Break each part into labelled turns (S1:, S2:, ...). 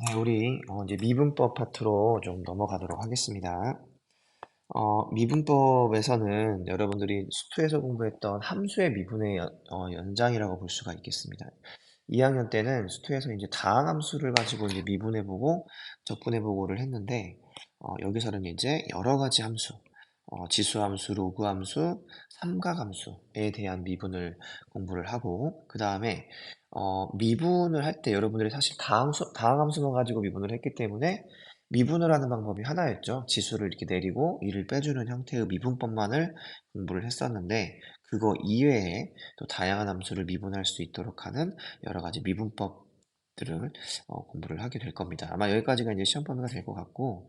S1: 네, 우리 이제 미분법 파트로 좀 넘어가도록 하겠습니다. 미분법에서는 여러분들이 수투에서 공부했던 함수의 미분의 연장이라고 볼 수가 있겠습니다. 2학년 때는 수투에서 이제 다항함수를 가지고 이제 미분해보고 적분해보고를 했는데, 여기서는 이제 여러 가지 함수, 지수함수, 로그함수, 삼각함수에 대한 미분을 공부를 하고, 그 다음에 미분을 할 때 여러분들이 사실 다항함수만 가지고 미분을 했기 때문에 미분을 하는 방법이 하나였죠. 지수를 이렇게 내리고 이를 빼주는 형태의 미분법만을 공부를 했었는데, 그거 이외에 또 다양한 함수를 미분할 수 있도록 하는 여러 가지 미분법들을 공부를 하게 될 겁니다. 아마 여기까지가 이제 시험 범위가 될 것 같고,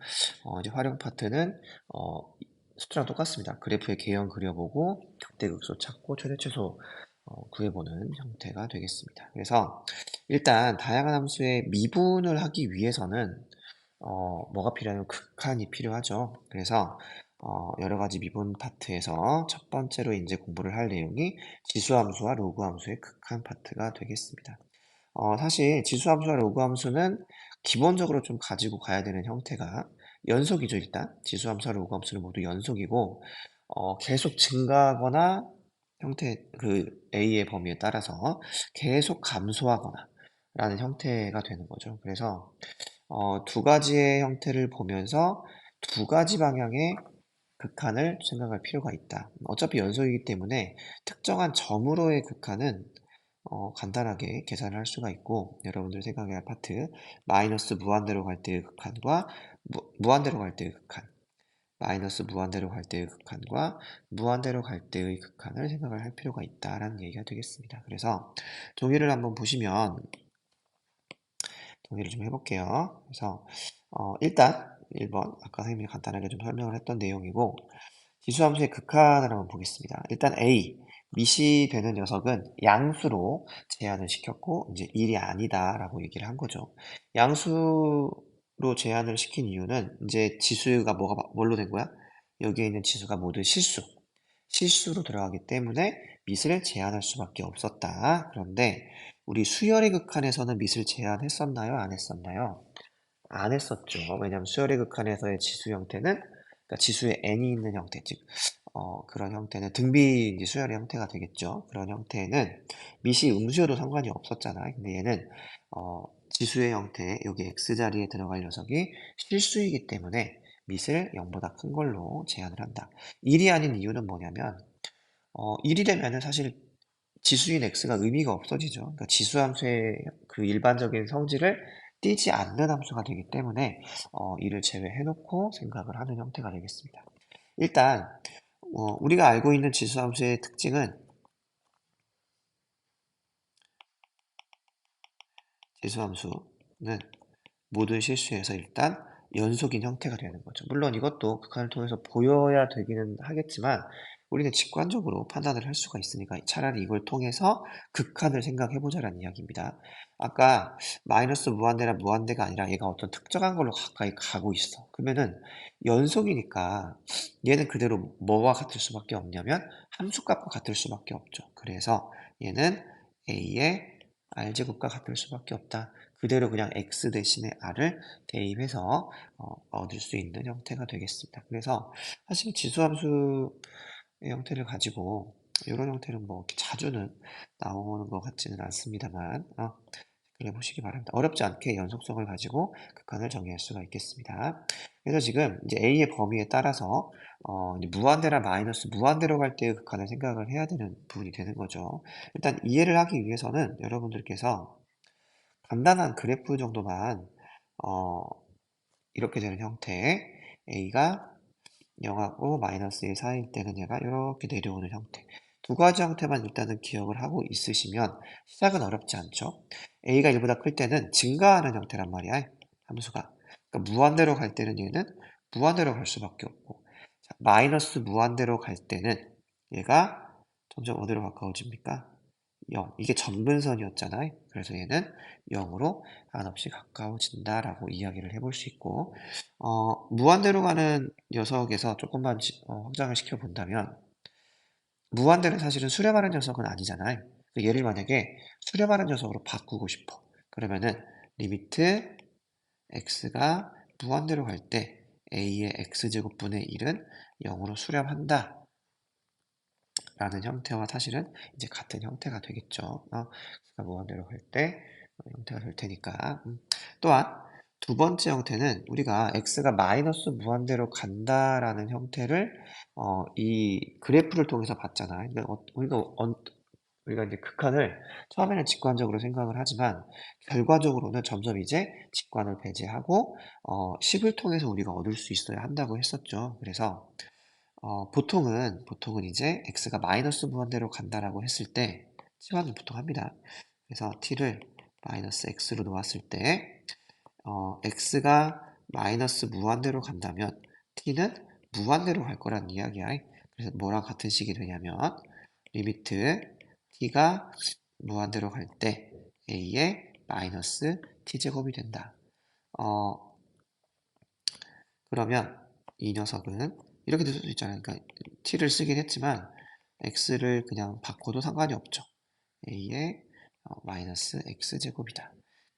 S1: 이제 활용 파트는 어, 수트랑 똑같습니다. 그래프의 개형 그려보고 극대극소 찾고 최대 최소 구해보는 형태가 되겠습니다. 그래서 일단 다양한 함수의 미분을 하기 위해서는 뭐가 필요하냐면 극한이 필요하죠. 그래서 여러 가지 미분 파트에서 첫 번째로 이제 공부를 할 내용이 지수함수와 로그함수의 극한 파트가 되겠습니다. 사실 지수함수와 로그함수는 기본적으로 좀 가지고 가야 되는 형태가 연속이죠, 일단. 지수함수와 로그함수는 모두 연속이고, 계속 증가하거나 그 A의 범위에 따라서 계속 감소하거나 라는 형태가 되는 거죠. 그래서 두 가지의 형태를 보면서 두 가지 방향의 극한을 생각할 필요가 있다. 어차피 연속이기 때문에 특정한 점으로의 극한은 간단하게 계산을 할 수가 있고, 여러분들 생각해야 할 파트 마이너스 무한대로 갈 때의 극한과 무한대로 갈 때의 극한, 마이너스 무한대로 갈 때의 극한과 무한대로 갈 때의 극한을 생각을 할 필요가 있다라는 얘기가 되겠습니다. 그래서 종이를 한번 보시면 정리를 좀 해볼게요. 그래서 일단 1번 아까 선생님이 간단하게 좀 설명을 했던 내용이고, 지수함수의 극한을 한번 보겠습니다. 일단 A, 미시 되는 녀석은 양수로 제한을 시켰고 이제 1이 아니다라고 얘기를 한 거죠. 양수로 제한을 시킨 이유는 이제 지수가 뭘로 된 거야? 여기에 있는 지수가 모두 실수로 들어가기 때문에 밑을 제한할 수밖에 없었다. 그런데 우리 수열의 극한에서는 밑을 제한했었나요? 안 했었나요? 안 했었죠. 왜냐하면 수열의 극한에서의 지수 형태는, 그러니까 지수에 n이 있는 형태, 즉 그런 형태는 등비 이제 수열의 형태가 되겠죠. 그런 형태는 밑이 음수여도 상관이 없었잖아요. 근데 얘는 지수의 형태, 여기 x자리에 들어갈 녀석이 실수이기 때문에 밑을 0보다 큰 걸로 제한을 한다. 1이 아닌 이유는 뭐냐면 1이 되면은 사실 지수인 x가 의미가 없어지죠. 그러니까 지수함수의 그 일반적인 성질을 띄지 않는 함수가 되기 때문에 이를 제외해놓고 생각을 하는 형태가 되겠습니다. 일단 우리가 알고 있는 지수함수의 특징은 지수함수는 모든 실수에서 일단 연속인 형태가 되는 거죠. 물론 이것도 극한을 통해서 보여야 되기는 하겠지만 우리는 직관적으로 판단을 할 수가 있으니까 차라리 이걸 통해서 극한을 생각해보자라는 이야기입니다. 아까 마이너스 무한대나 무한대가 아니라 얘가 어떤 특정한 걸로 가까이 가고 있어. 그러면은 연속이니까 얘는 그대로 뭐와 같을 수밖에 없냐면 함수값과 같을 수밖에 없죠. 그래서 얘는 a의 r제곱과 같을 수밖에 없다. 그대로 그냥 x 대신에 r을 대입해서 얻을 수 있는 형태가 되겠습니다. 그래서 사실 지수함수의 형태를 가지고 이런 형태는 뭐 이렇게 자주는 나오는 것 같지는 않습니다만 그래 보시기 바랍니다. 어렵지 않게 연속성을 가지고 극한을 정의할 수가 있겠습니다. 그래서 지금 이제 a의 범위에 따라서 이제 무한대나 마이너스 무한대로 갈 때의 극한을 생각을 해야 되는 부분이 되는 거죠. 일단 이해를 하기 위해서는 여러분들께서 간단한 그래프 정도만 어, 이렇게 되는 형태 a가 0하고 마이너스 1 사이일 때는 얘가 이렇게 내려오는 형태 두 가지 형태만 일단은 기억을 하고 있으시면 시작은 어렵지 않죠. a가 1보다 클 때는 증가하는 형태란 말이야, 함수가. 그러니까 무한대로 갈 때는 얘는 무한대로 갈 수밖에 없고, 자, 마이너스 무한대로 갈 때는 얘가 점점 어디로 가까워집니까? 0. 이게 점근선이었잖아요. 그래서 얘는 0으로 한없이 가까워진다라고 이야기를 해볼 수 있고, 무한대로 가는 녀석에서 조금만 확장을 시켜본다면, 무한대는 사실은 수렴하는 녀석은 아니잖아요. 얘를 만약에 수렴하는 녀석으로 바꾸고 싶어. 그러면은 리미트 x가 무한대로 갈 때 a의 x제곱분의 1은 0으로 수렴한다 라는 형태와 사실은 이제 같은 형태가 되겠죠. x가 무한대로 갈 때 형태가 될 테니까. 또한 두 번째 형태는 우리가 x가 마이너스 무한대로 간다라는 형태를 이 그래프를 통해서 봤잖아. 그러니까 우리가 이제 극한을 처음에는 직관적으로 생각을 하지만 결과적으로는 점점 이제 직관을 배제하고 식을 통해서 우리가 얻을 수 있어야 한다고 했었죠. 그래서 보통은 이제 x가 마이너스 무한대로 간다라고 했을 때 치환을 보통 합니다. 그래서 t를 마이너스 x로 놓았을 때 x가 마이너스 무한대로 간다면 t는 무한대로 갈 거란 이야기야. 그래서 뭐랑 같은 식이 되냐면 리미트 t가 무한대로 갈 때 a의 마이너스 t제곱이 된다. 그러면 이 녀석은 이렇게 쓸 수 있잖아요. 그러니까 t를 쓰긴 했지만 x를 그냥 바꿔도 상관이 없죠. a의 마이너스 x제곱이다.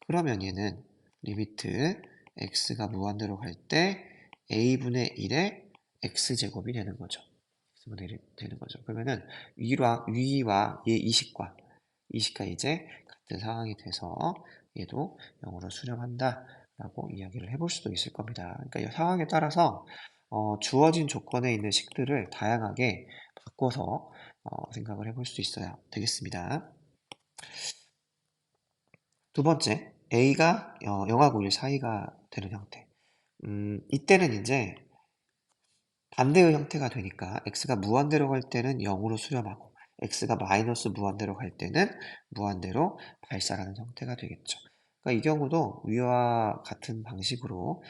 S1: 그러면 얘는 리미트 x가 무한대로 갈 때 a분의 1의 x제곱이 되는 거죠. x분의 1이 되는 거죠. 그러면은 위와 얘 이식과 이제 같은 상황이 돼서 얘도 0으로 수렴한다 라고 이야기를 해볼 수도 있을 겁니다. 그러니까 이 상황에 따라서 주어진 조건에 있는 식들을 다양하게 바꿔서 생각을 해볼 수 있어야 되겠습니다. 두 번째, a가 0하고 1 사이가 되는 형태. 이때는 이제 반대의 형태가 되니까 x가 무한대로 갈 때는 0으로 수렴하고 x가 마이너스 무한대로 갈 때는 무한대로 발산하는 형태가 되겠죠. 그러니까 이 경우도 위와 같은 방식으로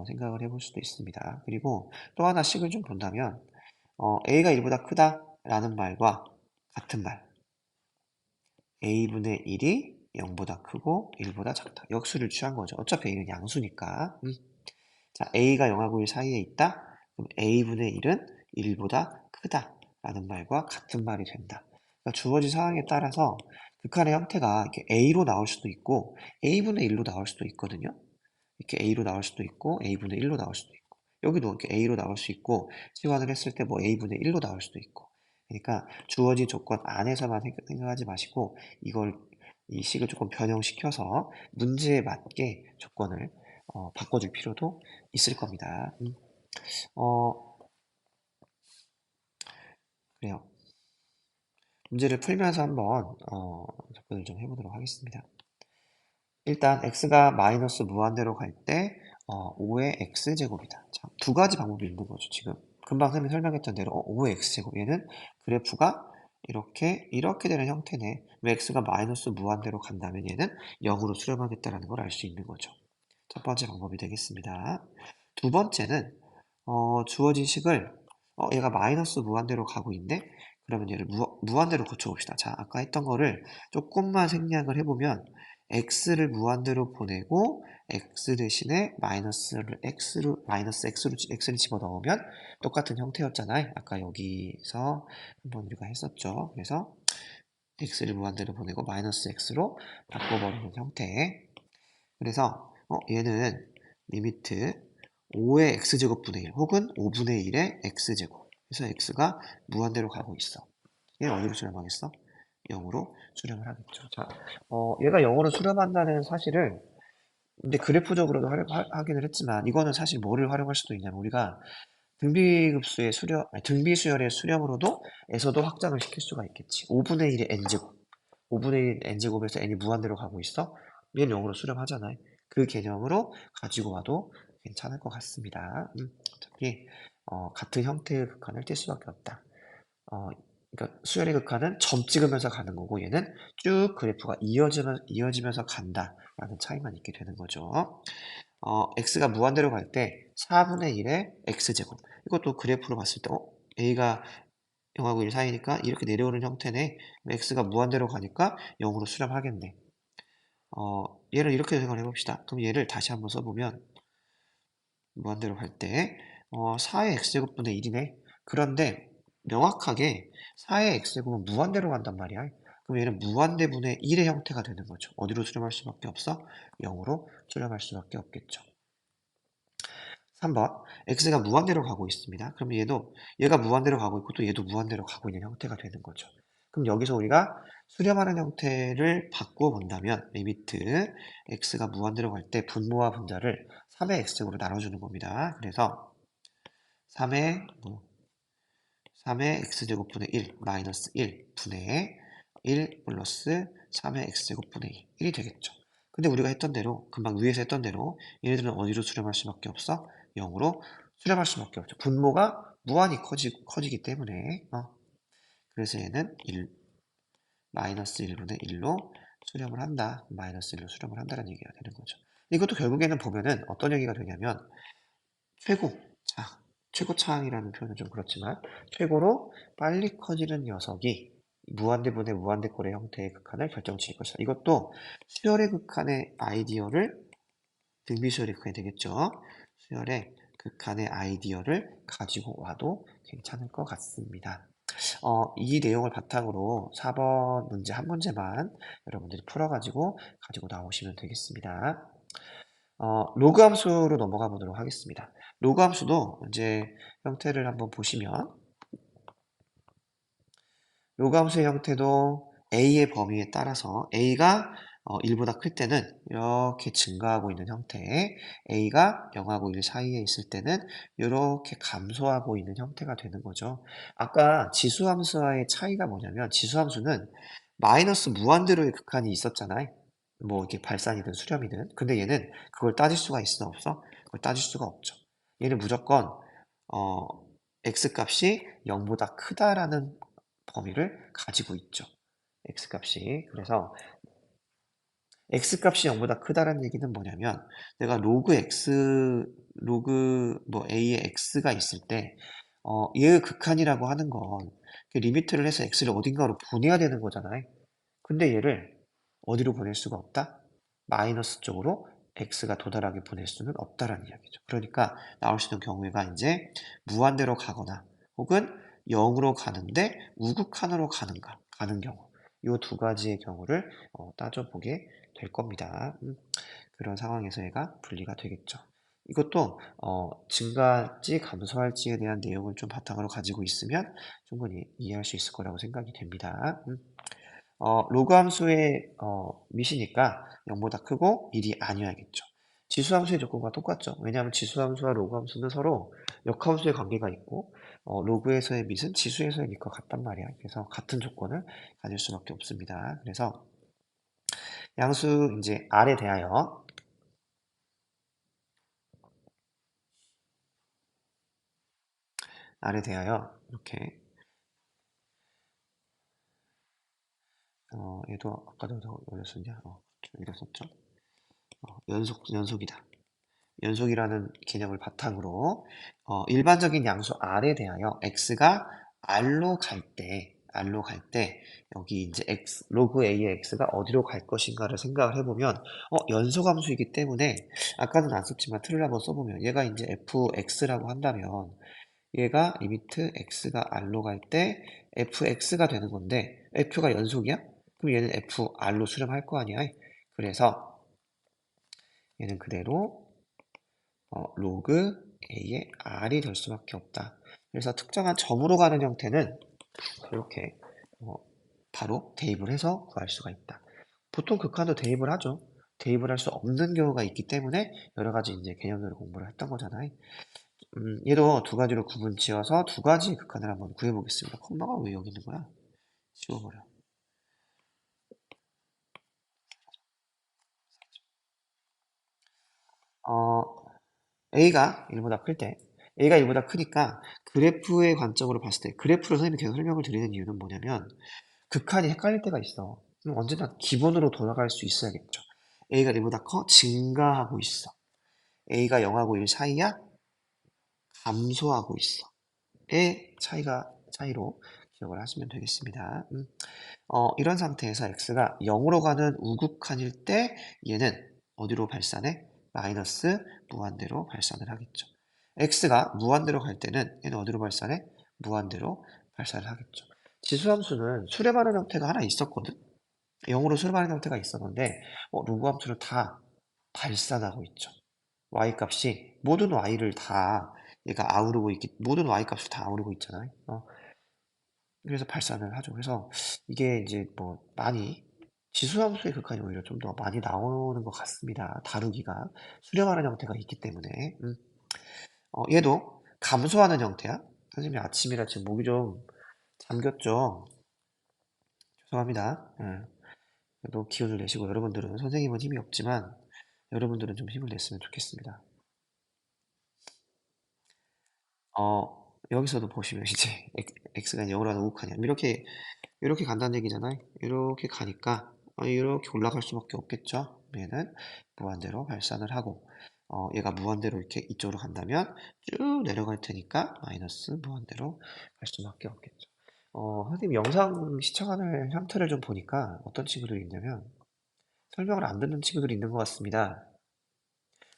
S1: 생각을 해볼 수도 있습니다. 그리고 또 하나 식을 좀 본다면 a가 1보다 크다 라는 말과 같은 말 a분의 1이 0보다 크고 1보다 작다. 역수를 취한 거죠. 어차피 a는 양수니까. 자, a가 0하고 1 사이에 있다? 그럼 a분의 1은 1보다 크다 라는 말과 같은 말이 된다. 그러니까 주어진 상황에 따라서 극한의 형태가 이렇게 a로 나올 수도 있고 a분의 1로 나올 수도 있거든요. 이렇게 a로 나올 수도 있고 a분의 1로 나올 수도 있고 여기도 이렇게 a로 나올 수 있고 치환을 했을 때 뭐 a분의 1로 나올 수도 있고 그러니까 주어진 조건 안에서만 생각하지 마시고 이 식을 조금 변형시켜서 문제에 맞게 조건을 바꿔줄 필요도 있을 겁니다. 어, 그래요. 문제를 풀면서 한번 접근을 좀 해보도록 하겠습니다. 일단 x가 마이너스 무한대로 갈 때 5의 x제곱이다. 자, 두 가지 방법이 있는 거죠. 지금 금방 설명했던 대로 5의 x제곱 얘는 그래프가 이렇게 되는 형태네. 왜 x가 마이너스 무한대로 간다면 얘는 0으로 수렴하겠다라는 걸 알 수 있는 거죠. 첫 번째 방법이 되겠습니다. 두 번째는 주어진 식을 얘가 마이너스 무한대로 가고 있네? 그러면 얘를 무한대로 고쳐봅시다. 자, 아까 했던 거를 조금만 생략을 해보면 x를 무한대로 보내고 x 대신에 x를 집어넣으면 똑같은 형태였잖아요. 아까 여기서 한번 우리가 했었죠. 그래서 x를 무한대로 보내고 마이너스 x로 바꿔버리는 형태. 그래서 얘는 리미트 5의 x제곱분의 1 혹은 5분의 1의 x제곱. 그래서 x가 무한대로 가고 있어. 얘 어디로 수렴하겠어? 0으로 수렴을 하겠죠. 자, 얘가 0으로 수렴한다는 사실을 근데 그래프적으로도 확인을 했지만 이거는 사실 뭐를 활용할 수도 있냐면 우리가 등비급수의 수렴, 아니, 등비수열의 수렴으로도 에서도 확장을 시킬 수가 있겠지. 5분의 1의 n제곱. 5분의 1 n제곱에서 n이 무한대로 가고 있어? 얘는 0으로 수렴하잖아요. 그 개념으로 가지고 와도 괜찮을 것 같습니다. 어차피 같은 형태의 극한을 뗄 수밖에 없다. 그러니까 수열의 극한은 점 찍으면서 가는 거고 얘는 쭉 그래프가 이어지면서 간다라는 차이만 있게 되는 거죠. x가 무한대로 갈 때 4분의 1의 x제곱. 이것도 그래프로 봤을 때 a가 0하고 1 사이니까 이렇게 내려오는 형태네. x가 무한대로 가니까 0으로 수렴하겠네. 얘를 이렇게 생각을 해봅시다. 그럼 얘를 다시 한번 써보면 무한대로 갈 때 4의 x제곱분의 1이네. 그런데 명확하게 4의 x제곱은 무한대로 간단 말이야. 그럼 얘는 무한대분의 1의 형태가 되는 거죠. 어디로 수렴할 수밖에 없어? 0으로 수렴할 수밖에 없겠죠. 3번 x가 무한대로 가고 있습니다. 그럼 얘가 무한대로 가고 있고 또 얘도 무한대로 가고 있는 형태가 되는 거죠. 그럼 여기서 우리가 수렴하는 형태를 바꾸어 본다면 리미트 x가 무한대로 갈 때 분모와 분자를 3의 x제곱으로 나눠주는 겁니다. 그래서 3의 3의 x제곱분의 1 마이너스 1 분의 1 플러스 3의 x제곱분의 1이 되겠죠. 근데 우리가 했던 대로 금방 위에서 했던 대로 얘네들은 어디로 수렴할 수밖에 없어? 0으로 수렴할 수밖에 없죠. 분모가 무한히 커지기 때문에 그래서 얘는 1, 마이너스 1분의 1로 수렴을 한다. 마이너스 1로 수렴을 한다는 얘기가 되는 거죠. 이것도 결국에는 보면은 어떤 얘기가 되냐면 최고 차, 최고차항이라는 표현은 좀 그렇지만 최고로 빨리 커지는 녀석이 무한대분의 무한대꼴의 형태의 극한을 결정지을 것이다. 이것도 수열의 극한의 아이디어를 등비수열의 극한이 되겠죠. 수열의 극한의 아이디어를 가지고 와도 괜찮을 것 같습니다. 이 내용을 바탕으로 4번 문제 한 문제만 여러분들이 풀어가지고 가지고 나오시면 되겠습니다. 로그 함수로 넘어가 보도록 하겠습니다. 로그 함수도 이제 형태를 한번 보시면 로그 함수의 형태도 a의 범위에 따라서 a가 1보다 클 때는 이렇게 증가하고 있는 형태, a가 0하고 1 사이에 있을 때는 이렇게 감소하고 있는 형태가 되는 거죠. 아까 지수함수와의 차이가 뭐냐면 지수함수는 마이너스 무한대로의 극한이 있었잖아요. 뭐 이렇게 발산이든 수렴이든. 근데 얘는 그걸 따질 수가 있어 없어? 그걸 따질 수가 없죠. 얘는 무조건 어, x값이 0보다 크다라는 범위를 가지고 있죠. x값이. 그래서 x값이 0보다 크다는 얘기는 뭐냐면 내가 로그 x, 로그 뭐 a의 x가 있을 때 얘의 극한이라고 하는 건 리미트를 해서 x를 어딘가로 보내야 되는 거잖아요. 근데 얘를 어디로 보낼 수가 없다? 마이너스 쪽으로 x가 도달하게 보낼 수는 없다라는 이야기죠. 그러니까 나올 수 있는 경우가 이제 무한대로 가거나 혹은 0으로 가는데 우극한으로 가는 경우. 이 두 가지의 경우를 따져보게 될 겁니다. 그런 상황에서 얘가 분리가 되겠죠. 이것도 증가할지 감소할지에 대한 내용을 좀 바탕으로 가지고 있으면 충분히 이해할 수 있을 거라고 생각이 됩니다. 로그 함수의 밑이니까 0보다 크고 1이 아니어야겠죠. 지수 함수의 조건과 똑같죠. 왜냐하면 지수 함수와 로그 함수는 서로 역함수의 관계가 있고 로그에서의 밑은 지수에서의 밑과 같단 말이야. 그래서 같은 조건을 가질 수밖에 없습니다. 그래서 양수 이제 R에 대하여 이렇게 얘도 아까도 어디였었냐? 여기다 썼죠. 연속이다. 연속이라는 개념을 바탕으로 일반적인 양수 R에 대하여 X가 R로 갈 때 여기 이제 로그 A의 X가 어디로 갈 것인가를 생각을 해보면 연소함수이기 때문에 아까는 안 썼지만 틀을 한번 써보면 얘가 이제 fx라고 한다면 얘가 리미트 x가 R로 갈 때 fx가 되는 건데 f가 연속이야? 그럼 얘는 fr로 수렴할 거 아니야? 그래서 얘는 그대로 로그 a의 r이 될 수밖에 없다. 그래서 특정한 점으로 가는 형태는 이렇게 바로 대입을 해서 구할 수가 있다. 보통 극한도 대입을 하죠. 대입을 할 수 없는 경우가 있기 때문에 여러 가지 이제 개념들을 공부를 했던 거잖아요. 얘도 두 가지로 구분 지어서 두 가지 극한을 한번 구해보겠습니다. 콤마가 왜 여기 있는 거야? 지워버려. 어, A가 1보다 클 때, A가 1보다 크니까 그래프의 관점으로 봤을 때, 그래프로 선생님이 계속 설명을 드리는 이유는 뭐냐면, 극한이 헷갈릴 때가 있어. 그럼 언제나 기본으로 돌아갈 수 있어야겠죠. A가 1보다 커? 증가하고 있어. A가 0하고 1 사이야? 감소하고 있어. 의 차이로 기억을 하시면 되겠습니다. 이런 상태에서 x가 0으로 가는 우극한일 때 얘는 어디로 발산해? 마이너스 무한대로 발산을 하겠죠. x가 무한대로 갈 때는 얘는 어디로 발산해? 무한대로 발산을 하겠죠. 지수함수는 수렴하는 형태가 하나 있었거든. 0으로 수렴하는 형태가 있었는데 로그 함수를 다 발산하고 있죠. y 값이 모든 y를 다 얘가 아우르고 있기, 모든 y 값을 다 아우르고 있잖아요. 그래서 발산을 하죠. 그래서 이게 이제 뭐 많이 지수함수의 극한이 오히려 좀 더 많이 나오는 것 같습니다. 다루기가 수렴하는 형태가 있기 때문에. 얘도 감소하는 형태야. 선생님이 아침이라 지금 목이 좀 잠겼죠. 죄송합니다. 그래도 기운을 내시고, 여러분들은, 선생님은 힘이 없지만 여러분들은 좀 힘을 냈으면 좋겠습니다. 여기서도 보시면 이제 x가 0으로 하는 우극한이야. 이렇게 간다는 얘기잖아요. 이렇게 가니까 이렇게 올라갈 수밖에 없겠죠. 얘는 무한대로 발산을 하고, 얘가 무한대로 이렇게 이쪽으로 간다면 쭉 내려갈 테니까 마이너스 무한대로 갈 수밖에 없겠죠. 선생님 영상 시청하는 형태를 좀 보니까 어떤 친구들이 있냐면 설명을 안 듣는 친구들이 있는 것 같습니다.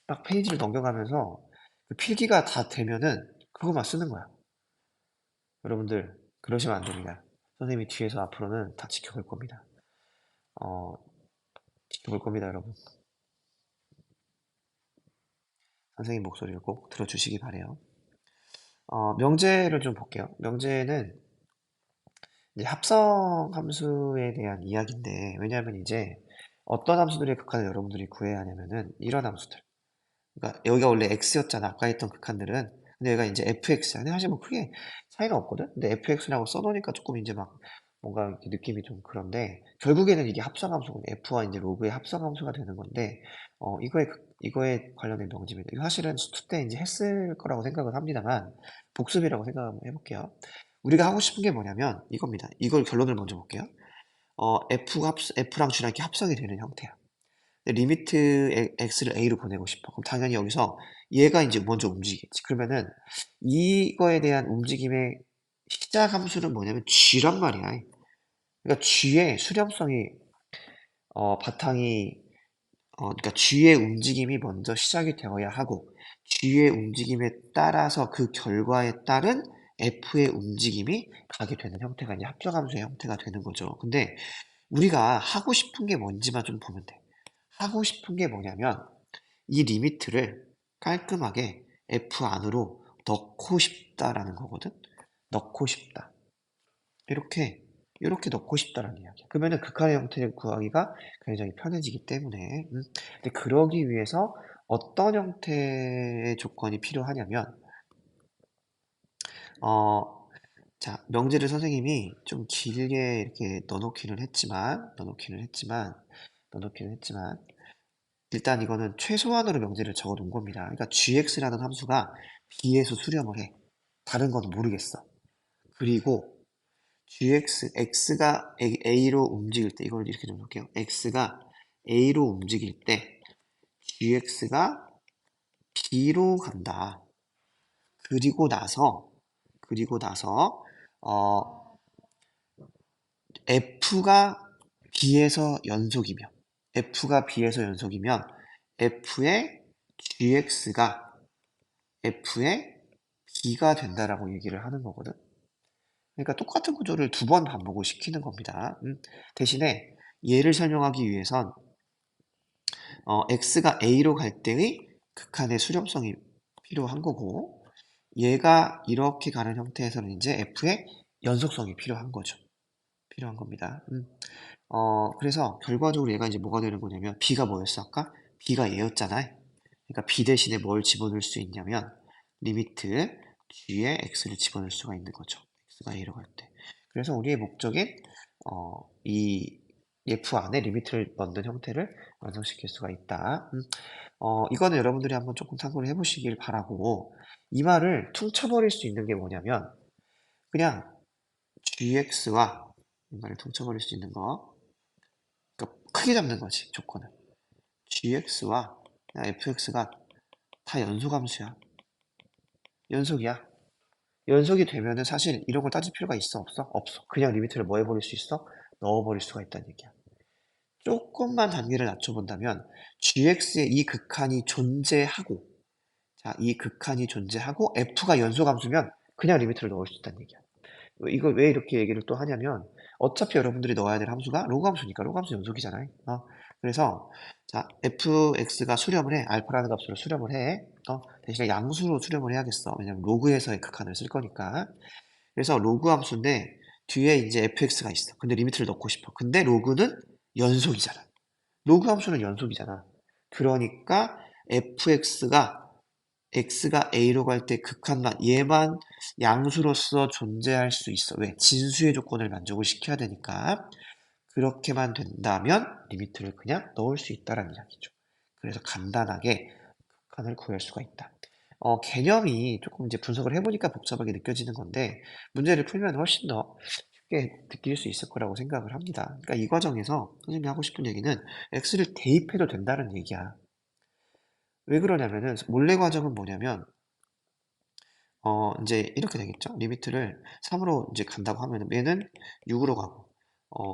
S1: 막 페이지를 넘겨가면서 그 필기가 다 되면은 그거만 쓰는 거야. 여러분들 그러시면 안 됩니다. 선생님이 뒤에서 앞으로는 다 지켜볼 겁니다. 어, 지켜볼 겁니다, 여러분. 선생님 목소리를 꼭 들어주시기 바래요. 명제를 좀 볼게요. 명제는 이제 합성 함수에 대한 이야기인데, 왜냐하면 이제 어떤 함수들의 극한을 여러분들이 구해야 하냐면은 이런 함수들. 그러니까 여기가 원래 x였잖아. 아까 했던 극한들은. 근데 얘가 이제 fx야. 근데 사실 뭐 크게 차이가 없거든. 근데 fx라고 써놓으니까 조금 이제 막 뭔가 이렇게 느낌이 좀 그런데 결국에는 이게 합성함수고 f와 이제 로그의 합성함수가 되는 건데 이거에 관련된 명제입니다. 이거 사실은 수투 때 이제 했을 거라고 생각을 합니다만 복습이라고 생각 한번 해볼게요. 우리가 하고 싶은 게 뭐냐면 이겁니다. 이걸 결론을 먼저 볼게요. f랑 g랑 이렇게 합성이 되는 형태야. 리미트 x를 a로 보내고 싶어. 그럼 당연히 여기서 얘가 이제 먼저 움직이겠지. 그러면은 이거에 대한 움직임의 시작 함수는 뭐냐면 g란 말이야. 그러니까 g의 수렴성이 바탕이 그러니까 g의 움직임이 먼저 시작이 되어야 하고 g의 움직임에 따라서 그 결과에 따른 f의 움직임이 가게 되는 형태가 이제 합성함수의 형태가 되는 거죠. 근데 우리가 하고 싶은 게 뭔지만 좀 보면 돼. 하고 싶은 게 뭐냐면 이 리미트를 깔끔하게 f 안으로 넣고 싶다라는 거거든. 넣고 싶다. 이렇게 넣고 싶다라는 이야기야. 그러면은 극한의 형태를 구하기가 굉장히 편해지기 때문에. 근데 그러기 위해서 어떤 형태의 조건이 필요하냐면, 어, 자, 명제를 선생님이 좀 길게 이렇게 넣어놓기는 했지만, 일단 이거는 최소한으로 명제를 적어 놓은 겁니다. 그러니까 gx라는 함수가 b에서 수렴을 해. 다른 건 모르겠어. 그리고 x가 a로 움직일 때, 이걸 이렇게 좀 볼게요. x가 a로 움직일 때 gx가 b로 간다. 그리고 나서 어, f가 b에서 연속이면 f의 gx가 f의 b가 된다라고 얘기를 하는 거거든. 그러니까 똑같은 구조를 두 번 반복을 시키는 겁니다. 대신에 얘를 설명하기 위해선 x가 a로 갈 때의 극한의 수렴성이 필요한 거고 얘가 이렇게 가는 형태에서는 이제 f의 연속성이 필요한 거죠. 필요한 겁니다. 그래서 결과적으로 얘가 이제 뭐가 되는 거냐면 b가 뭐였어 아까? b가 얘였잖아요. 그러니까 b 대신에 뭘 집어넣을 수 있냐면 리미트 g에 x를 집어넣을 수가 있는 거죠. x가 a로 갈 때. 그래서 우리의 목적인 이 f 안에 리미트를 넣는 형태를 완성시킬 수가 있다. 이거는 여러분들이 한번 조금 참고를 해보시길 바라고 이 말을 퉁쳐버릴 수 있는 게 뭐냐면 그냥 gx와 이 말을 퉁쳐버릴 수 있는 거 그러니까 크게 잡는 거지 조건을 gx와 fx가 다 연소함수야. 연속이야. 연속이 되면은 사실 이런 걸 따질 필요가 있어 없어? 없어. 그냥 리미트를 뭐 해버릴 수 있어? 넣어버릴 수가 있다는 얘기야. 조금만 단계를 낮춰본다면 gx의 이 극한이 존재하고 자, 이 극한이 존재하고 f가 연소함수면 그냥 리미트를 넣을 수 있다는 얘기야. 이걸 왜 이렇게 얘기를 또 하냐면 어차피 여러분들이 넣어야 될 함수가 로그 함수니까 로그 함수 연속이잖아요. 그래서 자 fx가 수렴을 해. 알파라는 값으로 수렴을 해. 대신에 양수로 수렴을 해야겠어. 왜냐면 로그에서의 극한을 쓸 거니까. 그래서 로그 함수인데 뒤에 이제 fx가 있어. 근데 리미트를 넣고 싶어. 근데 로그는 연속이잖아. 로그 함수는 연속이잖아. 그러니까 fx가 x가 a로 갈 때 극한만 얘만 양수로서 존재할 수 있어. 왜? 진수의 조건을 만족을 시켜야 되니까. 그렇게만 된다면 리미트를 그냥 넣을 수 있다라는 이야기죠. 그래서 간단하게 극한을 구할 수가 있다. 개념이 조금 이제 분석을 해보니까 복잡하게 느껴지는 건데 문제를 풀면 훨씬 더 쉽게 느낄 수 있을 거라고 생각을 합니다. 그러니까 이 과정에서 선생님이 하고 싶은 얘기는 x를 대입해도 된다는 얘기야. 왜 그러냐면은 몰래 과정은 뭐냐면 이제 이렇게 되겠죠. 리미트를 3으로 이제 간다고 하면은 얘는 6으로 가고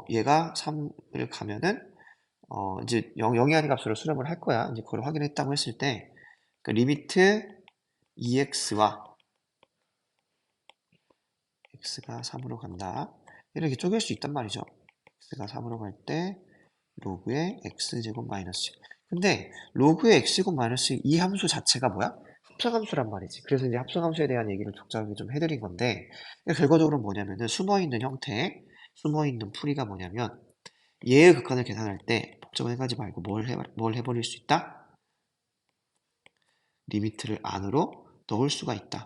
S1: 얘가 3을 가면은 이제 0이 아닌 값으로 수렴을 할 거야. 이제 그걸 확인했다고 했을 때 그 리미트 2x와 x가 3으로 간다. 이렇게 쪼갤 수 있단 말이죠. x가 3으로 갈 때 로그의 x제곱 마이너스 1. 근데 로그의 x제곱 마이너스 1, 이 함수 자체가 뭐야? 합성함수란 말이지. 그래서 이제 합성함수에 대한 얘기를 적절하게 좀 해드린 건데 결과적으로 뭐냐면은 숨어있는 형태, 숨어있는 풀이가 뭐냐면 얘의 극한을 계산할 때 복잡한 생각하지 말고 뭘 해버릴 수 있다? 리미트를 안으로 넣을 수가 있다.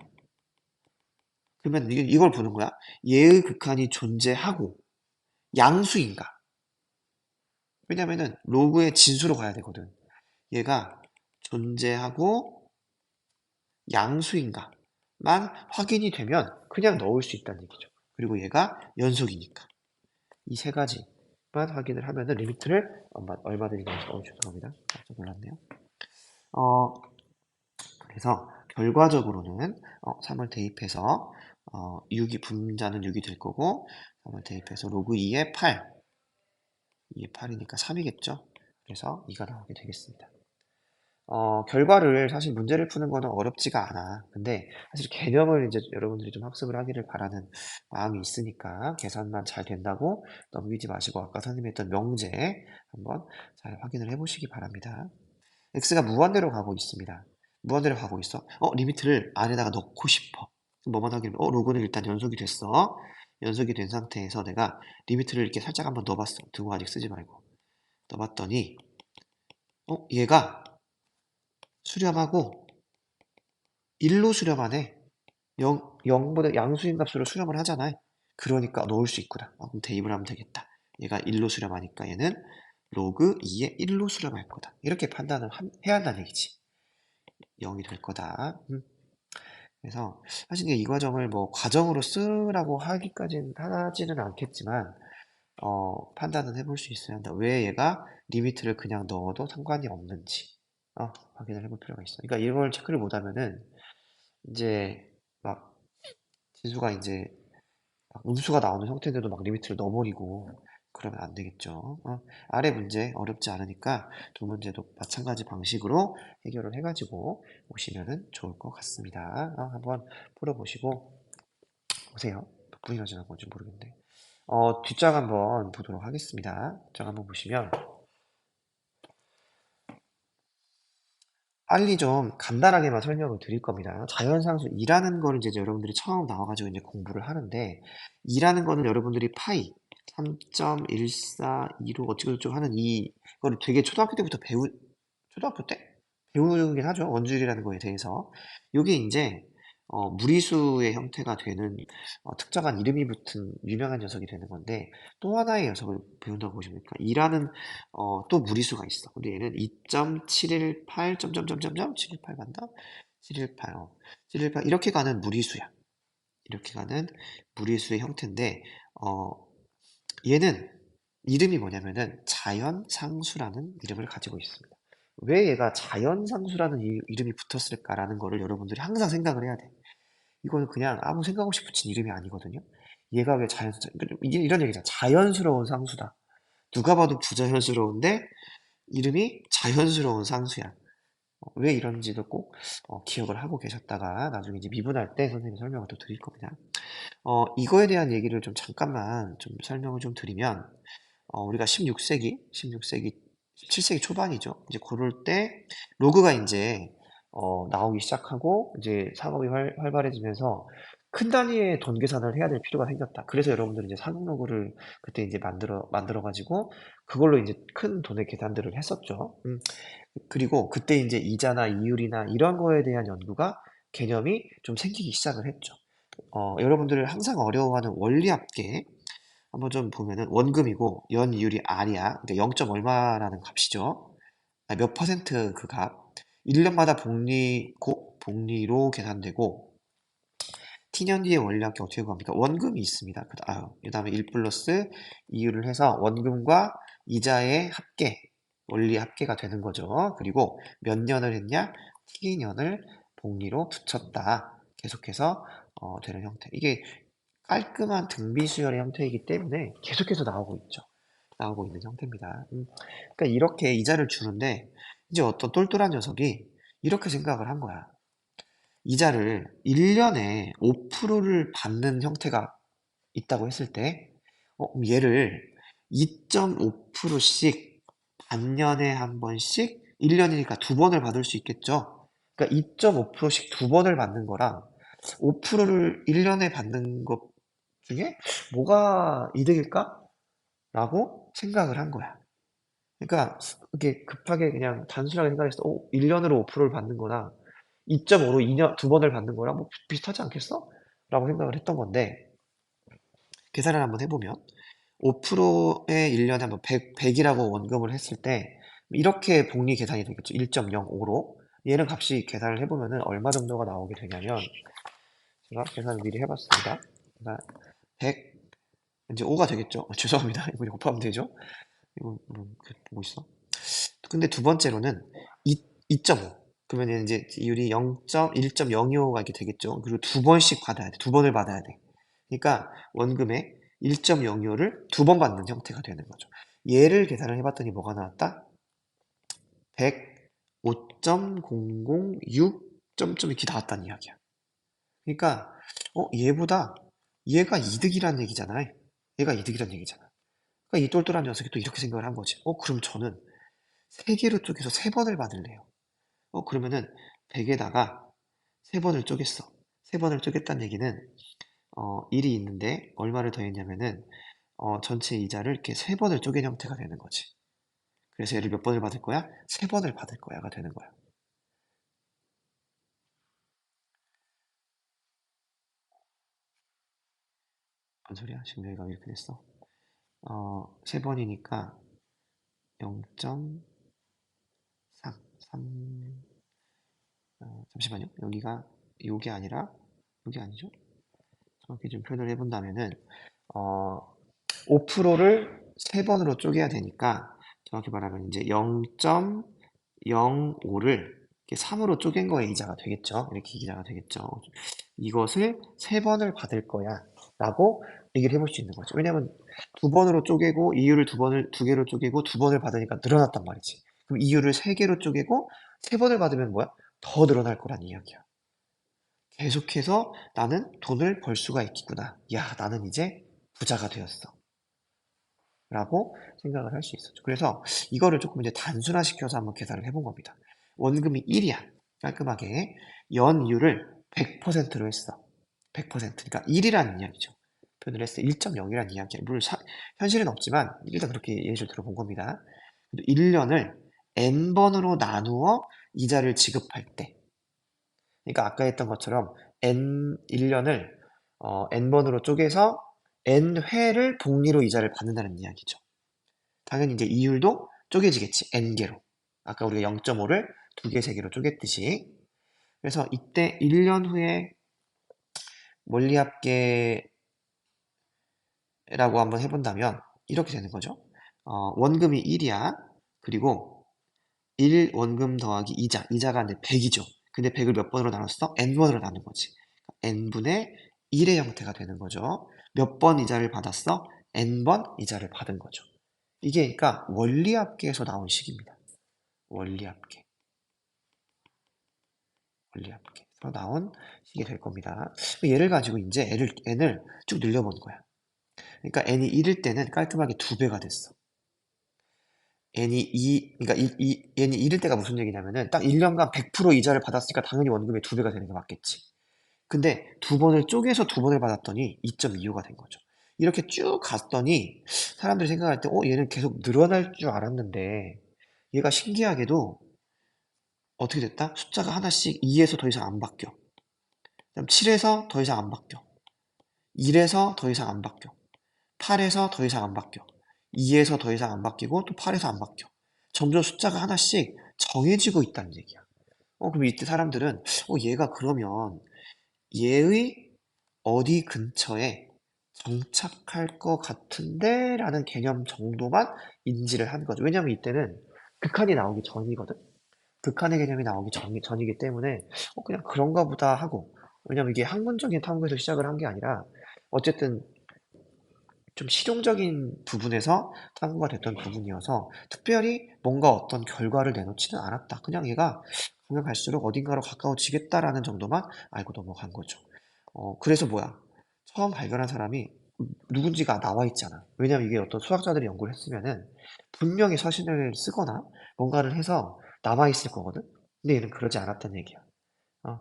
S1: 그러면 이걸 보는 거야. 얘의 극한이 존재하고 양수인가? 왜냐면은 로그의 진수로 가야 되거든. 얘가 존재하고 양수인가만 확인이 되면 그냥 넣을 수 있다는 얘기죠. 그리고 얘가 연속이니까. 이 세 가지만 확인을 하면은 리미트를 얼마든지 넣을 수, 죄송합니다. 깜짝 놀랐네요. 어, 그래서 결과적으로는 3을 대입해서 6이 분자는 6이 될 거고 3을 대입해서 로그 2에 8 2에 8이니까 3이겠죠. 그래서 2가 나오게 되겠습니다. 결과를 사실 문제를 푸는 거는 어렵지가 않아. 근데 사실 개념을 이제 여러분들이 좀 학습을 하기를 바라는 마음이 있으니까 계산만 잘 된다고 넘기지 마시고 아까 선생님이 했던 명제 한번 잘 확인을 해보시기 바랍니다. x가 무한대로 가고 있습니다. 무한대로 가고 있어. 리미트를 안에다가 넣고 싶어. 그럼 뭐만 하기를, 로그는 일단 연속이 됐어. 연속이 된 상태에서 내가 리미트를 이렇게 살짝 한번 넣어봤어. 등호 아직 쓰지 말고. 넣어봤더니, 얘가 수렴하고 1로 수렴하네. 0보다 양수인 값으로 수렴을 하잖아. 그러니까 넣을 수 있구나. 그럼 대입을 하면 되겠다. 얘가 1로 수렴하니까 얘는 로그 2에 1로 수렴할 거다. 이렇게 판단을 해야 한다는 얘기지. 0이 될 거다. 그래서 사실 이 과정을 뭐 과정으로 쓰라고 하지는 않겠지만 판단은 해볼 수 있어야 한다. 왜 얘가 리미트를 그냥 넣어도 상관이 없는지 확인을 해볼 필요가 있어. 그러니까 이걸 체크를 못하면은 이제 막 진수가 이제 막 음수가 나오는 형태인데도 막 리미트를 넣어버리고 그러면 안 되겠죠. 아래 문제 어렵지 않으니까 두 문제도 마찬가지 방식으로 해결을 해가지고 오시면은 좋을 것 같습니다. 한번 풀어보시고 오세요. 몇 분이나 지난 건지 모르겠는데. 뒷장 한번 보도록 하겠습니다. 뒷장 한번 보시면 빨리 좀 간단하게만 설명을 드릴 겁니다. 자연상수 2라는 거를 이제 여러분들이 처음 나와가지고 이제 공부를 하는데 2라는 거는 여러분들이 파이 3.142로 어쩌고저쩌고 하는 이거를 되게 초등학교 때부터 초등학교 때? 배우긴 하죠. 원줄이라는 거에 대해서. 요게 이제 무리수의 형태가 되는 특정한 이름이 붙은 유명한 녀석이 되는 건데 또 하나의 녀석을 배운다고 보시면 됩니다. 2라는 또 무리수가 있어. 근데 얘는 2.718 점점점점점 718 간다? 718 718 이렇게 가는 무리수야. 이렇게 가는 무리수의 형태인데 얘는 이름이 뭐냐면은 자연상수라는 이름을 가지고 있습니다. 왜 얘가 자연상수라는 이름이 붙었을까라는 거를 여러분들이 항상 생각을 해야 돼. 이거는 그냥 아무 생각 없이 붙인 이름이 아니거든요. 얘가 왜 이런 얘기잖아. 자연스러운 상수다. 누가 봐도 부자연스러운데 이름이 자연스러운 상수야. 왜 이런지도 꼭 기억을 하고 계셨다가 나중에 이제 미분할 때 선생님이 설명을 또 드릴 겁니다. 이거에 대한 얘기를 좀 잠깐만 좀 설명을 좀 드리면 우리가 16세기 17세기 초반이죠. 이제 그럴 때 로그가 이제 나오기 시작하고 이제 상업이 활발해지면서 큰 단위의 돈 계산을 해야 될 필요가 생겼다. 그래서 여러분들이 이제 상용 로그를 그때 이제 만들어 가지고 그걸로 이제 큰 돈의 계산들을 했었죠. 그리고 그때 이제 이자나 이율이나 이런 거에 대한 연구가 개념이 좀 생기기 시작을 했죠. 여러분들 항상 어려워하는 원리합계 한번 좀 보면은 원금이고 연이율이 R이야. 그러니까 0. 얼마라는 값이죠. 몇 퍼센트 그 값. 1년마다 복리로 계산되고 T년 뒤에 원리합계 어떻게 구합니까? 원금이 있습니다. 그다음에 1 플러스 이율을 해서 원금과 이자의 합계, 원리 합계가 되는 거죠. 그리고 몇 년을 했냐? T년을 복리로 붙였다. 계속해서 되는 형태. 이게 깔끔한 등비수열의 형태이기 때문에 계속해서 나오고 있죠. 나오고 있는 형태입니다. 그러니까 이렇게 이자를 주는데 이제 어떤 똘똘한 녀석이 이렇게 생각을 한 거야. 이자를 1년에 5%를 받는 형태가 있다고 했을 때 그럼 얘를 2.5%씩 반년에 한 번씩 1년이니까 두 번을 받을 수 있겠죠. 그러니까 2.5%씩 두 번을 받는 거랑 5%를 1년에 받는 것 중에 뭐가 이득일까? 라고 생각을 한 거야. 그러니까 이게 급하게 그냥 단순하게 생각했을 때 1년으로 5%를 받는 거나 2.5로 2년 두 번을 받는 거랑 뭐 비슷하지 않겠어? 라고 생각을 했던 건데 계산을 한번 해보면 5%에 1년에 한번 100이라고 원금을 했을 때 이렇게 복리 계산이 되겠죠. 1.05로 얘는 값이 계산을 해보면은 얼마 정도가 나오게 되냐면 제가 계산을 미리 해봤습니다. 그러니까 100 이제 5가 되겠죠. 죄송합니다. 이거 곱하면 되죠. 이거 보고 있어. 근데 두 번째로는 2.5. 그러면 이제 이율이 1.025가 이렇게 되겠죠. 그리고 두 번씩 받아야 돼. 두 번을 받아야 돼. 그러니까 원금의 1.025를 두 번 받는 형태가 되는 거죠. 얘를 계산을 해봤더니 뭐가 나왔다? 105.006 점점 이렇게 나왔다는 이야기야. 그러니까 얘보다 얘가 이득이란 얘기잖아요. 얘가 이득이란 얘기잖아. 그러니까 이 똘똘한 녀석이 또 이렇게 생각을 한 거지. 그럼 저는 세 개로 쪼개서 세 번을 받을래요. 그러면은 100에다가 세 번을 쪼갰어. 세 번을 쪼갰다는 얘기는 1이 있는데 얼마를 더했냐면은 전체 이자를 이렇게 세 번을 쪼갠 형태가 되는 거지. 그래서 얘를 몇 번을 받을 거야? 세 번을 받을 거야가 되는 거야. 뭔 소리야? 지금 여기가 왜 이렇게 됐어? 세 번이니까 0.3, 3, 잠시만요. 여기가 요게 아니라 요게 아니죠? 정확히 좀 표현을 해본다면은 어, 5%를 세 번으로 쪼개야 되니까 정확히 말하면 이제 0.05를 3으로 쪼갠 거의 이자가 되겠죠. 이렇게 이자가 되겠죠. 이것을 세 번을 받을 거야 라고 얘기를 해볼 수 있는 거죠. 왜냐면 두 번으로 쪼개고 이유를 두 개로 쪼개고 두 번을 받으니까 늘어났단 말이지. 그럼 이유를 세 개로 쪼개고 세 번을 받으면 뭐야? 더 늘어날 거란 이야기야. 계속해서 나는 돈을 벌 수가 있겠구나. 야, 나는 이제 부자가 되었어. 라고 생각을 할 수 있었죠. 그래서 이거를 조금 이제 단순화시켜서 한번 계산을 해본 겁니다. 원금이 1이야. 깔끔하게. 연이율을 100%로 했어. 100%. 그러니까 1이라는 이야기죠. 표현을 했어. 1.0이라는 이야기야. 물론 현실은 없지만 일단 그렇게 예시를 들어본 겁니다. 1년을 n번으로 나누어 이자를 지급할 때 그러니까 아까 했던 것처럼 n 1년을 n번으로 쪼개서 n회를 복리로 이자를 받는다는 이야기죠. 당연히 이제 이율도 쪼개지겠지. n개로. 아까 우리가 0.5를 두 개, 세 개로 쪼갰듯이. 그래서 이때 1년 후에 원리합계라고 한번 해본다면 이렇게 되는 거죠. 원금이 1이야. 그리고 1 원금 더하기 이자가 근데 100이죠. 근데 100을 몇 번으로 나눴어? n번으로 나눈 거지. n분의 1의 형태가 되는 거죠. 몇 번 이자를 받았어? n번 이자를 받은 거죠. 이게 그러니까 원리합계에서 나온 식입니다. 원리합계. 원리합계에서 나온 식이 될 겁니다. 얘를 가지고 이제 n을 쭉 늘려본 거야. 그러니까 n이 1일 때는 깔끔하게 2배가 됐어. 그러니까 n이 1일 때가 무슨 얘기냐면은 딱 1년간 100% 이자를 받았으니까 당연히 원금의 2배가 되는 게 맞겠지. 근데 두 번을 쪼개서 두 번을 받았더니 2.25가 된 거죠. 이렇게 쭉 갔더니 사람들이 생각할 때, 얘는 계속 늘어날 줄 알았는데, 얘가 신기하게도 어떻게 됐다? 숫자가 하나씩 2에서 더 이상 안 바뀌어. 그다음 7에서 더 이상 안 바뀌어. 1에서 더 이상 안 바뀌어. 8에서 더 이상 안 바뀌어. 2에서 더 이상 안 바뀌고 또 8에서 안 바뀌어. 점점 숫자가 하나씩 정해지고 있다는 얘기야. 그럼 이때 사람들은 얘가 그러면 얘의 어디 근처에 정착할 것 같은데 라는 개념 정도만 인지를 하는 거죠. 왜냐면 이때는 극한이 나오기 전이거든. 극한의 개념이 나오기 전이기 때문에 그냥 그런가 보다 하고, 왜냐면 이게 학문적인 탐구에서 시작을 한 게 아니라 어쨌든 좀 실용적인 부분에서 탐구가 됐던 부분이어서 특별히 뭔가 어떤 결과를 내놓지는 않았다. 그냥 얘가 가면 갈수록 어딘가로 가까워지겠다라는 정도만 알고 넘어간 거죠. 그래서 뭐야? 처음 발견한 사람이 누군지가 나와 있잖아. 왜냐면 이게 어떤 수학자들이 연구를 했으면은 분명히 서신을 쓰거나 뭔가를 해서 남아 있을 거거든. 근데 얘는 그러지 않았다는 얘기야. 어,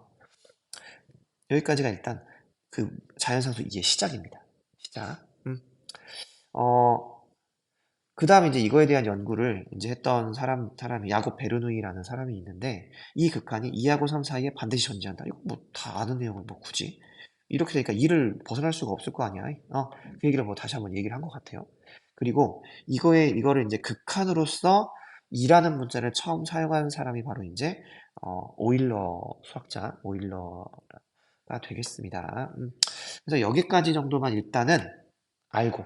S1: 여기까지가 일단 그 자연상수 이해 시작입니다. 시작. 어, 그 다음에 이제 이거에 대한 연구를 이제 했던 사람이 야곱 베르누이라는 사람이 있는데, 이 극한이 2하고 3 사이에 반드시 존재한다. 이거 뭐 다 아는 내용을 뭐 굳이? 이렇게 되니까 2를 벗어날 수가 없을 거 아니야. 그 얘기를 뭐 다시 한번 얘기를 한 것 같아요. 그리고 이거를 이제 극한으로서 2라는 문자를 처음 사용한 사람이 바로 이제, 오일러 수학자, 오일러가 되겠습니다. 그래서 여기까지 정도만 일단은 알고,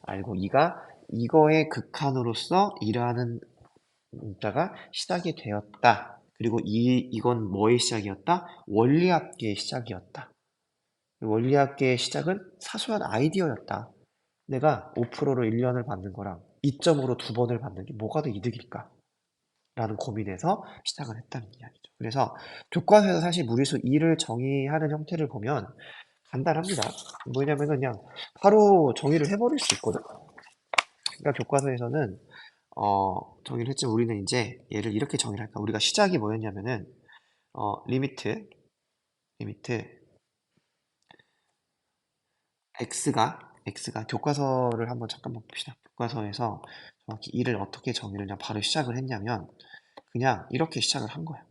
S1: 알고 이거의 극한으로서 일하는 문자가 시작이 되었다. 그리고 이건 뭐의 시작이었다? 원리합계의 시작이었다. 원리합계의 시작은 사소한 아이디어였다. 내가 5%로 1년을 받는 거랑 2점으로 두 번을 받는 게 뭐가 더 이득일까? 라는 고민에서 시작을 했다는 이야기죠. 그래서 교과서에서 사실 무리수 2를 정의하는 형태를 보면 간단합니다. 뭐냐면 그냥 바로 정의를 해버릴 수 있거든. 그러니까 교과서에서는 정의를 했지만 우리는 이제 얘를 이렇게 정의를 할까? 우리가 시작이 뭐였냐면은 리미트 x가 교과서를 한번 잠깐만 봅시다. 교과서에서 정확히 이를 어떻게 정의를 그냥 바로 시작을 했냐면 그냥 이렇게 시작을 한 거야.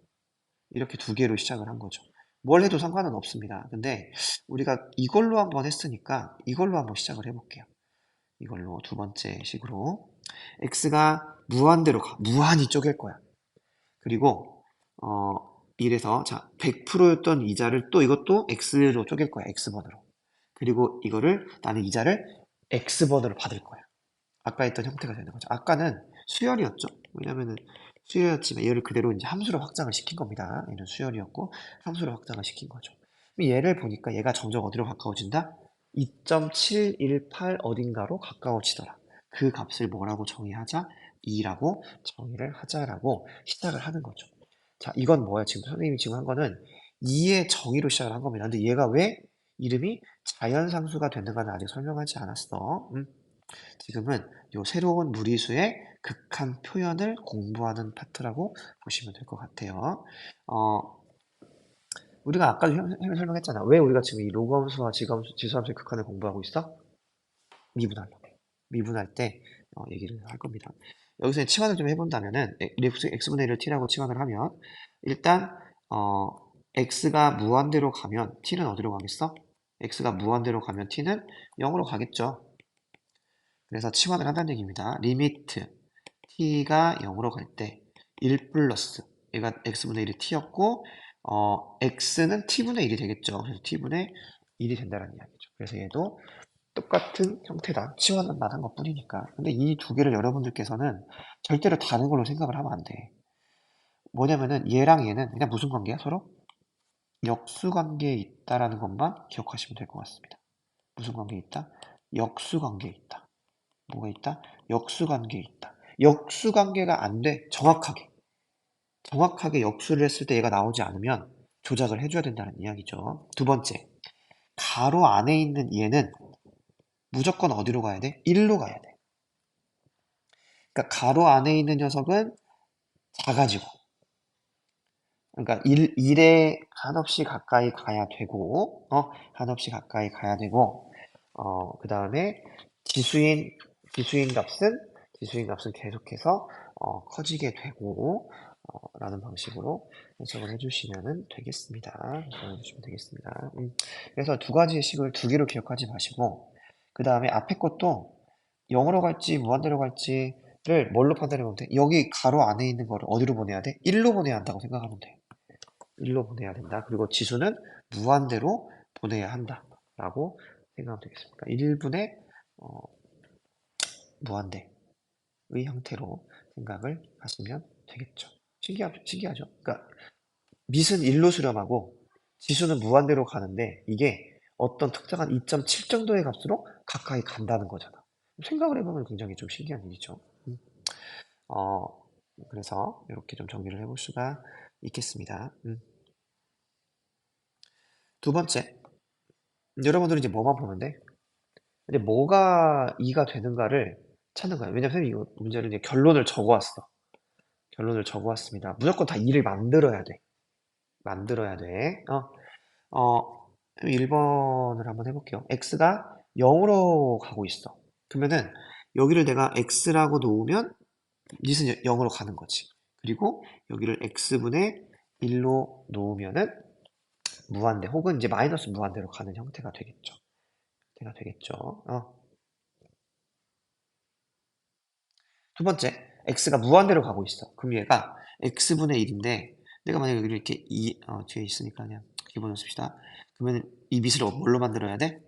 S1: 이렇게 두 개로 시작을 한 거죠. 뭘 해도 상관은 없습니다. 근데 우리가 이걸로 한번 했으니까 이걸로 한번 시작을 해볼게요. 이걸로 두 번째 식으로 x가 무한대로 가. 무한히 쪼갤 거야. 그리고 이래서 자 100%였던 이자를 또 이것도 x로 쪼갤 거야. x번으로. 그리고 이거를 나는 이자를 x번으로 받을 거야. 아까 했던 형태가 되는 거죠. 아까는 수열이었죠. 왜냐면은 수열이었지만 얘를 그대로 이제 함수로 확장을 시킨 겁니다. 얘는 수열이었고 함수로 확장을 시킨 거죠. 그럼 얘를 보니까 얘가 점점 어디로 가까워진다? 2.718 어딘가로 가까워지더라. 그 값을 뭐라고 정의하자? 2라고 정의를 하자라고 시작을 하는 거죠. 자, 이건 뭐야? 지금 선생님이 지금 한 거는 2의 정의로 시작을 한 겁니다. 근데 얘가 왜 이름이 자연상수가 됐는가는 아직 설명하지 않았어. 지금은 요 새로운 무리수의 극한 표현을 공부하는 파트라고 보시면 될 것 같아요. 어, 우리가 아까도 설명했잖아. 왜 우리가 지금 이 로그함수와 지수함수의 극한을 공부하고 있어? 미분하려고. 미분할 때 얘기를 할 겁니다. 여기서 치환을 좀 해본다면은 x분의 1을 t라고 치환을 하면 일단 x가 무한대로 가면 t는 어디로 가겠어? x가 무한대로 가면 t는 0으로 가겠죠. 그래서 치환을 한다는 얘기입니다. 리미트 t가 0으로 갈 때 1 플러스 얘가 x분의 1이 t였고 x는 t분의 1이 되겠죠. 그래서 t분의 1이 된다는 이야기죠. 그래서 얘도 똑같은 형태다. 치환만 한 것뿐이니까. 근데 이 두 개를 여러분들께서는 절대로 다른 걸로 생각을 하면 안 돼. 뭐냐면은 얘랑 얘는 그냥 무슨 관계야 서로? 역수 관계에 있다라는 것만 기억하시면 될 것 같습니다. 무슨 관계에 있다? 역수 관계에 있다. 뭐가 있다? 역수 관계에 있다. 역수 관계가 안 돼. 정확하게 역수를 했을 때 얘가 나오지 않으면 조작을 해줘야 된다는 이야기죠. 두 번째, 가로 안에 있는 얘는 무조건 어디로 가야 돼? 1로 가야 돼. 그러니까 가로 안에 있는 녀석은 작아지고, 그러니까 1에 한없이 가까이 가야 되고, 한없이 가까이 가야 되고, 그 다음에 지수인, 지수인 값은, 지수인 값은 계속해서, 커지게 되고, 라는 방식으로 해석을 해주시면 되겠습니다. 해석을 해주시면 되겠습니다. 그래서 두 가지의 식을 두 개로 기억하지 마시고, 그 다음에 앞에 것도 0으로 갈지 무한대로 갈지를 뭘로 판단해 보면 돼? 여기 가로 안에 있는 거를 어디로 보내야 돼? 1로 보내야 한다고 생각하면 돼. 1로 보내야 된다. 그리고 지수는 무한대로 보내야 한다. 라고 생각하면 되겠습니다. 1분의 무한대의 형태로 생각을 하시면 되겠죠. 신기하죠? 그러니까 밑은 1로 수렴하고 지수는 무한대로 가는데 이게 어떤 특정한 2.7 정도의 값으로 가까이 간다는 거잖아. 생각을 해보면 굉장히 좀 신기한 일이죠. 어, 그래서 이렇게 좀 정리를 해볼 수가 있겠습니다. 두 번째, 여러분들은 이제 뭐만 보면 돼? 이제 뭐가 2가 되는가를 찾는 거예요. 왜냐면 선생님이 이거 문제를 이제 결론을 적어왔어. 결론을 적어왔습니다. 무조건 다 2를 만들어야 돼. 만들어야 돼. 1번을 한번 해볼게요. x가 0으로 가고 있어. 그러면은 여기를 내가 x라고 놓으면 밑은 0으로 가는 거지. 그리고 여기를 x분의 1로 놓으면은 무한대 혹은 이제 마이너스 무한대로 가는 형태가 되겠죠. 형태가 되겠죠. 두 번째, x가 무한대로 가고 있어. 그럼 얘가 x분의 1인데 내가 만약에 여기를 이렇게 뒤에 있으니까 그냥 기본을 씁시다. 그러면 이 밑을 뭘로 만들어야 돼?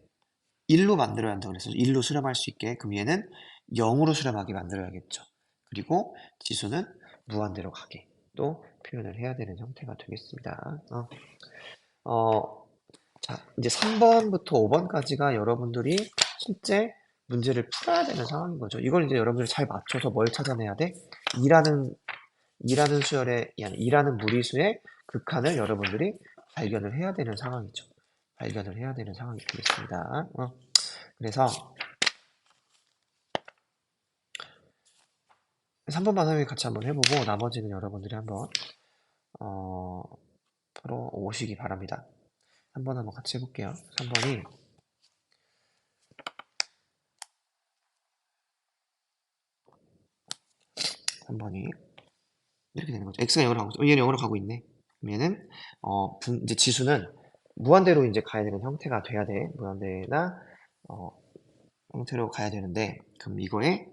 S1: 1로 만들어야 한다고 그래서 1로 수렴할 수 있게. 그럼 얘는 0으로 수렴하게 만들어야겠죠. 그리고 지수는 무한대로 가게 또 표현을 해야 되는 형태가 되겠습니다. 자, 이제 3번부터 5번까지가 여러분들이 실제 문제를 풀어야 되는 상황인 거죠. 이걸 이제 여러분들이 잘 맞춰서 뭘 찾아내야 돼? 2라는 수열의, 아니 2라는 무리수의 극한을 여러분들이 발견을 해야 되는 상황이죠. 발견을 해야 되는 상황이 되겠습니다. 그래서 3번만 선생님이 같이 한번 해보고 나머지는 여러분들이 한번 풀어 오시기 바랍니다. 3번 한번 같이 해볼게요. 3번이 이렇게 되는 거죠. x가 0으로 가고 있어. 얘는 0으로 가고 있네. 그럼 얘는 이제 지수는 무한대로 이제 가야 되는 형태가 돼야 돼. 무한대나 형태로 가야 되는데 그럼 이거에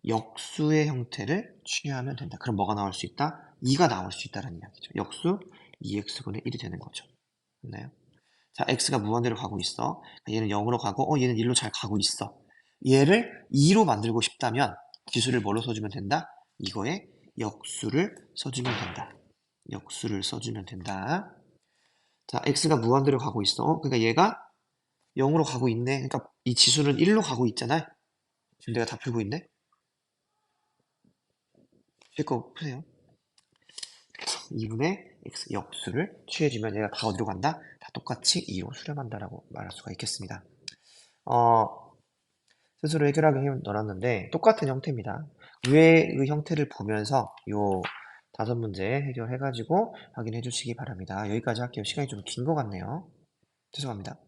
S1: 역수의 형태를 취하면 된다. 그럼 뭐가 나올 수 있다? 2가 나올 수 있다는 이야기죠. 역수 2x분의 1이 되는 거죠. 됐나요? 자, x가 무한대로 가고 있어. 얘는 0으로 가고 얘는 1로 잘 가고 있어. 얘를 2로 만들고 싶다면 기수를 뭘로 써주면 된다? 이거에 역수를 써주면 된다. 역수를 써주면 된다. 자, x가 무한대로 가고 있어. 그러니까 얘가 0으로 가고 있네. 그러니까 이 지수는 1로 가고 있잖아. 지금 내가 다 풀고 있네. 실거 푸세요. 2분의 x 역수를 취해주면 얘가 다 어디로 간다? 다 똑같이 2로 수렴한다라고 말할 수가 있겠습니다. 스스로 해결하게 해놨는데 똑같은 형태입니다. 위의 그 형태를 보면서 요 5문제 해결해가지고 확인해 주시기 바랍니다. 여기까지 할게요. 시간이 좀 긴 것 같네요. 죄송합니다.